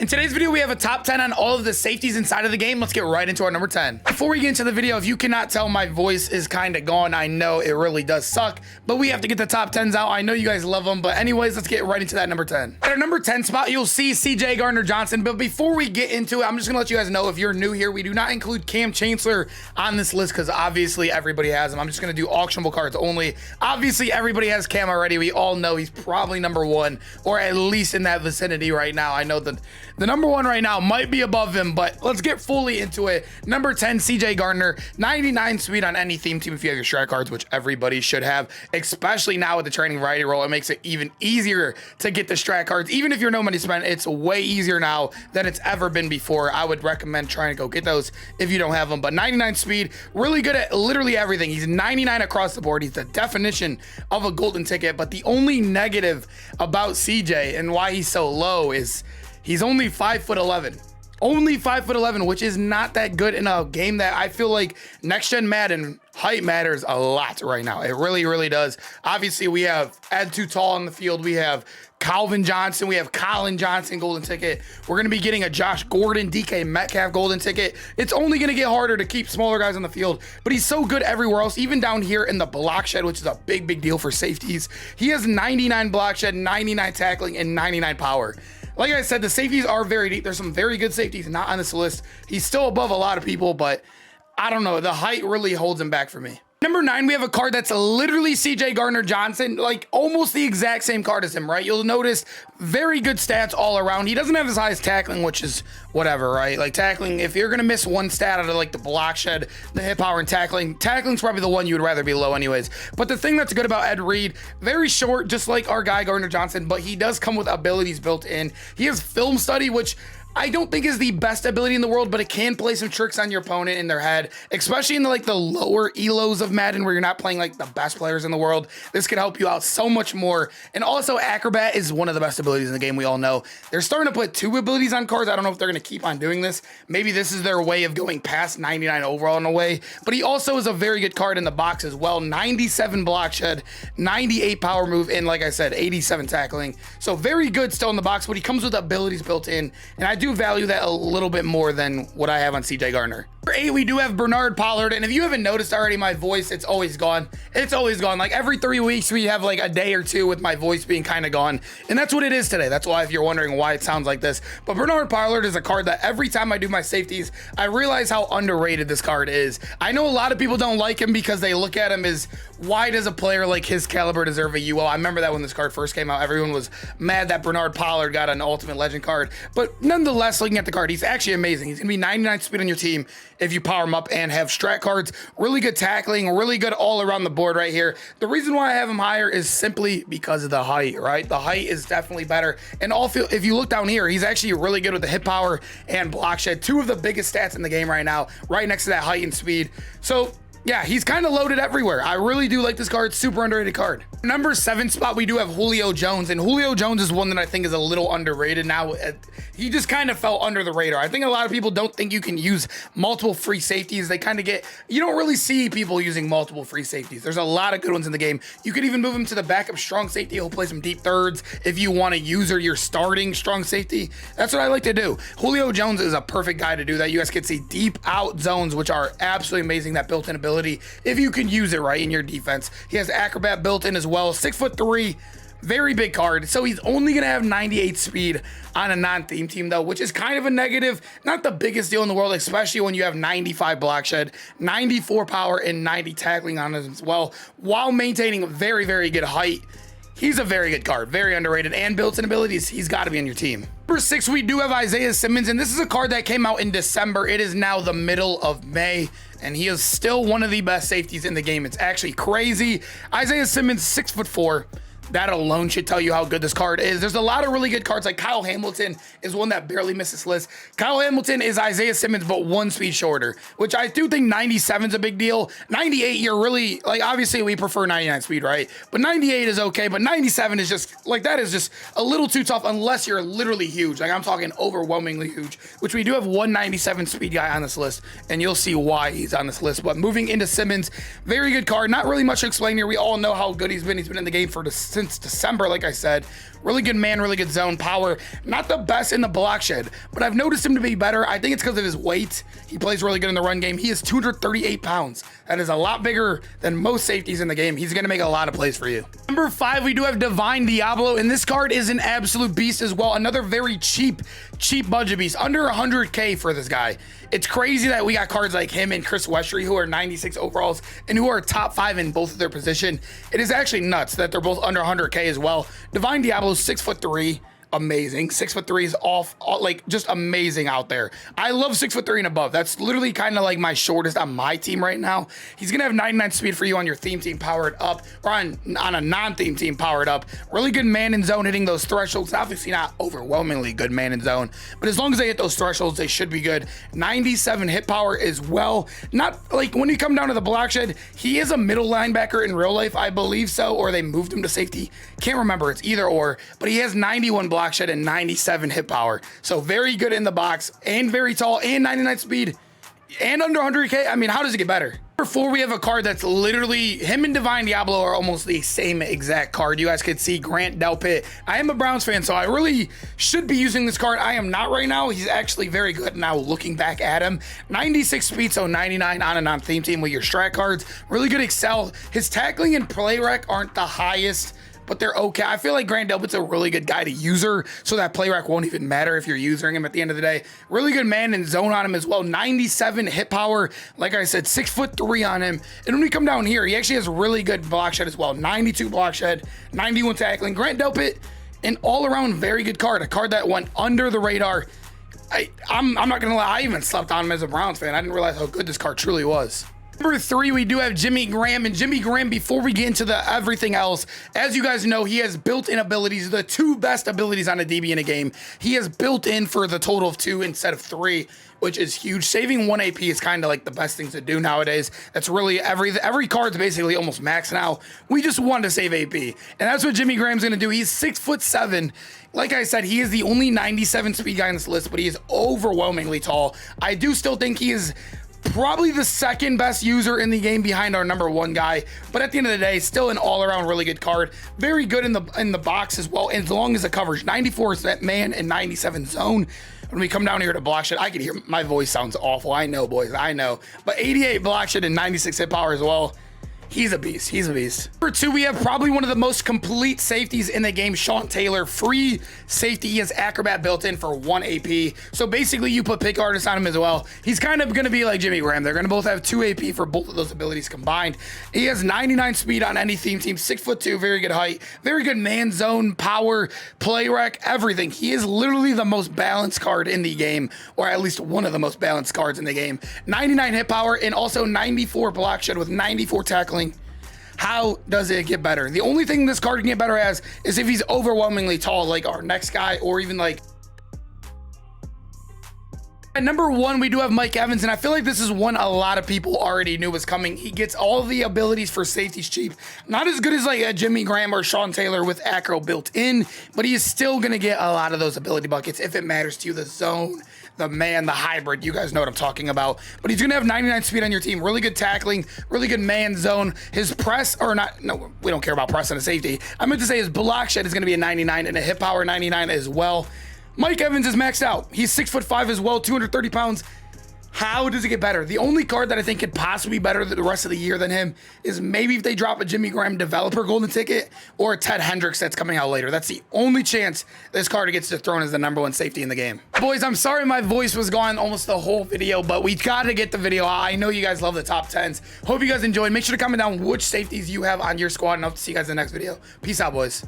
In today's video, we have a top 10 on all of the safeties inside of the game. Let's get right into our number 10. Before we get into the video, if you cannot tell, my voice is kind of gone. I know it really does suck, but we have to get the top 10s out. I know you guys love them, but anyways, let's get right into that number 10. At our number 10 spot, you'll see CJ Gardner-Johnson, but before we get into it, I'm just gonna let you guys know, if you're new here, we do not include Cam Chancellor on this list because obviously everybody has him. I'm just gonna do auctionable cards only. Obviously, everybody has Cam already. We all know he's probably number 1, or at least in that vicinity right now. I know that the number 1 right now might be above him, but let's get fully into it. Number 10, CJ Gardner, 99 speed on any theme team if you have your strat cards, which everybody should have, especially now with the training variety roll. It makes it even easier to get the strat cards. Even if you're no money spent, it's way easier now than it's ever been before. I would recommend trying to go get those if you don't have them. But 99 speed, really good at literally everything. He's 99 across the board. He's the definition of a golden ticket. But the only negative about CJ and why he's so low is he's only 5'11". Only 5'11", which is not that good in a game that I feel like next gen Madden height matters a lot right now. It really, really does. Obviously, we have Ed Too Tall on the field. We have Calvin Johnson. We have Colin Johnson golden ticket. We're going to be getting a Josh Gordon, DK Metcalf golden ticket. It's only going to get harder to keep smaller guys on the field, but he's so good everywhere else, even down here in the block shed, which is a big, big deal for safeties. He has 99 block shed, 99 tackling, and 99 power. Like I said, the safeties are very deep. There's some very good safeties not on this list. He's still above a lot of people, but I don't know. The height really holds him back for me. Number 9, we have a card that's literally CJ Gardner-Johnson, like almost the exact same card as him, right? You'll notice very good stats all around. He doesn't have his highest tackling, which is whatever, right? Like tackling, if you're going to miss one stat out of like the block shed, the hit power, and tackling's probably the one you would rather be low anyways. But the thing that's good about Ed Reed, very short, just like our guy Gardner-Johnson, but he does come with abilities built in. He has film study, which I don't think is the best ability in the world, but it can play some tricks on your opponent in their head, especially in the, like the lower elos of Madden where you're not playing like the best players in the world. This could help you out so much more. And also Acrobat is one of the best abilities in the game. We all know they're starting to put 2 abilities on cards. I don't know if they're going to keep on doing this. Maybe this is their way of going past 99 overall in a way, but he also is a very good card in the box as well. 97 block shed, 98 power move, and like I said, 87 tackling. So very good still in the box, but he comes with abilities built in, and I do value that a little bit more than what I have on CJ Gardner. Number 8, we do have Bernard Pollard, and if you haven't noticed already, my voice, it's always gone. It's always gone. Like every 3 weeks, we have like a day or 2 with my voice being kind of gone, and that's what it is today. That's why, if you're wondering why it sounds like this. But Bernard Pollard is a card that every time I do my safeties, I realize how underrated this card is. I know a lot of people don't like him because they look at him as, why does a player like his caliber deserve a UL? I remember that when this card first came out, everyone was mad that Bernard Pollard got an Ultimate Legend card, but nonetheless, looking at the card, he's actually amazing. He's gonna be 99 speed on your team if you power him up and have strat cards. Really good tackling, really good all around the board right here. The reason why I have him higher is simply because of the height, right? The height is definitely better. And also, if you look down here, he's actually really good with the hit power and block shed, 2 of the biggest stats in the game right now, right next to that height and speed. So yeah, he's kind of loaded everywhere. I really do like this card. Super underrated card. Number 7 spot, we do have Julio Jones, and Julio Jones is one that I think is a little underrated now. He just kind of fell under the radar. I think a lot of people don't think you can use multiple free safeties. They kind of you don't really see people using multiple free safeties. There's a lot of good ones in the game. You could even move him to the backup strong safety. He'll play some deep thirds if you want to use your starting strong safety. That's what I like to do. Julio Jones is a perfect guy to do that. You guys can see deep out zones, which are absolutely amazing, that built-in ability, if you can use it right in your defense. He has Acrobat built in as well. 6'3", very big card. So he's only gonna have 98 speed on a non-theme team though, which is kind of a negative. Not the biggest deal in the world, especially when you have 95 block shed, 94 power, and 90 tackling on it as well, while maintaining a very, very good height. He's a very good card, very underrated, and built-in abilities. He's got to be on your team. Number 6, we do have Isaiah Simmons, and this is a card that came out in December. It is now the middle of May, and he is still one of the best safeties in the game. It's actually crazy. Isaiah Simmons, 6'4". That alone should tell you how good this card is. There's a lot of really good cards, like Kyle Hamilton is one that barely missed this list. Kyle Hamilton is Isaiah Simmons, but 1 speed shorter, which I do think 97 is a big deal. 98, you're really, like, obviously we prefer 99 speed, right? But 98 is okay, but 97 is just, like, that is just a little too tough unless you're literally huge. Like, I'm talking overwhelmingly huge, which we do have 197 speed guy on this list, and you'll see why he's on this list. But moving into Simmons, very good card. Not really much to explain here. We all know how good he's been. He's been in the game for since December, like I said. Really good man, really good zone power. Not the best in the block shed, but I've noticed him to be better. I think it's because of his weight. He plays really good in the run game. He is 238 pounds. That is a lot bigger than most safeties in the game. He's going to make a lot of plays for you. Number 5, we do have Divine Deablo, and this card is an absolute beast as well. Another very cheap budget beast, under 100K for this guy. It's crazy that we got cards like him and Chris Westry, who are 96 overalls and who are top 5 in both of their position. It is actually nuts that they're both under 100K as well. Divine Deablo's 6'3", amazing. 6'3" is like just amazing out there. I love 6'3" and above. That's literally kind of like my shortest on my team right now. He's gonna have 99 speed for you on your theme team powered up, or on a non-theme team powered up. Really good man in zone, hitting those thresholds. Obviously not overwhelmingly good man in zone, but as long as they hit those thresholds, they should be good. 97 hit power as well. Not like when you come down to the block shed, he is a middle linebacker in real life, I believe so, or they moved him to safety. Can't remember, it's either or, but he has 91 block shed and 97 hit power. So very good in the box and very tall and 99 speed and under 100K. I mean, how does it get better? Number 4, we have a card that's literally, him and Divine Deablo are almost the same exact card. You guys could see Grant Delpit. I am a Browns fan, so I really should be using this card. I am not right now. He's actually very good now looking back at him. 96 speed, so 99 on a non-theme team with your strat cards. Really good excel. His tackling and play rec aren't the highest, but they're okay. I feel like Grant Delpit's a really good guy to user, so that play rack won't even matter if you're using him at the end of the day. Really good man and zone on him as well. 97 hit power. Like I said, 6'3" on him. And when we come down here, he actually has really good block shed as well. 92 block shed, 91 tackling. Grant Delpit, an all-around very good card. A card that went under the radar. I'm not gonna lie, I even slept on him as a Browns fan. I didn't realize how good this card truly was. Number 3, we do have Jimmy Graham, and Jimmy Graham, before we get into the everything else, as you guys know, he has built-in abilities, the 2 best abilities on a DB in a game. He has built in for the total of 2 instead of 3, which is huge. Saving 1 AP is kind of like the best thing to do nowadays. That's really every card's basically almost max now. We just want to save AP, and that's what Jimmy Graham's gonna do. He's 6'7". Like I said, he is the only 97 speed guy on this list, but he is overwhelmingly tall. I do still think he is probably the 2nd best user in the game behind our number 1 guy, but at the end of the day, still an all-around really good card. Very good in the box as well, as long as the coverage. 94 is that man and 97 zone. When we come down here to block shed, I can hear my voice sounds awful. I know, boys, I know. But 88 block shed and 96 hit power as well. He's a beast. He's a beast. Number 2, we have probably one of the most complete safeties in the game, Sean Taylor. Free safety. He has Acrobat built in for 1 AP. So basically, you put pick artist on him as well. He's kind of going to be like Jimmy Graham. They're going to both have 2 AP for both of those abilities combined. He has 99 speed on any theme team, 6'2", very good height, very good man zone, power, play rec, everything. He is literally the most balanced card in the game, or at least one of the most balanced cards in the game. 99 hit power and also 94 block shed with 94 tackling. How does it get better? The only thing this card can get better as is if he's overwhelmingly tall, like our next guy, or even like... At number 1, we do have Mike Evans, and I feel like this is one a lot of people already knew was coming. He gets all the abilities for safeties cheap. Not as good as like a Jimmy Graham or Sean Taylor with Acro built in, but he is still going to get a lot of those ability buckets if it matters to you. The zone, the man, the hybrid, you guys know what I'm talking about. But he's going to have 99 speed on your team. Really good tackling, really good man zone. His press, or not, no, we don't care about press and a safety. I meant to say his block shed is going to be a 99 and a hit power 99 as well. Mike Evans is maxed out. He's 6'5" as well, 230 pounds. How does it get better? The only card that I think could possibly be better the rest of the year than him is maybe if they drop a Jimmy Graham developer golden ticket or a Ted Hendricks that's coming out later. That's the only chance this card gets dethroned as the number 1 safety in the game. Boys, I'm sorry my voice was gone almost the whole video, but we got to get the video out. I know you guys love the top 10s. Hope you guys enjoyed. Make sure to comment down which safeties you have on your squad, and I hope to see you guys in the next video. Peace out, boys.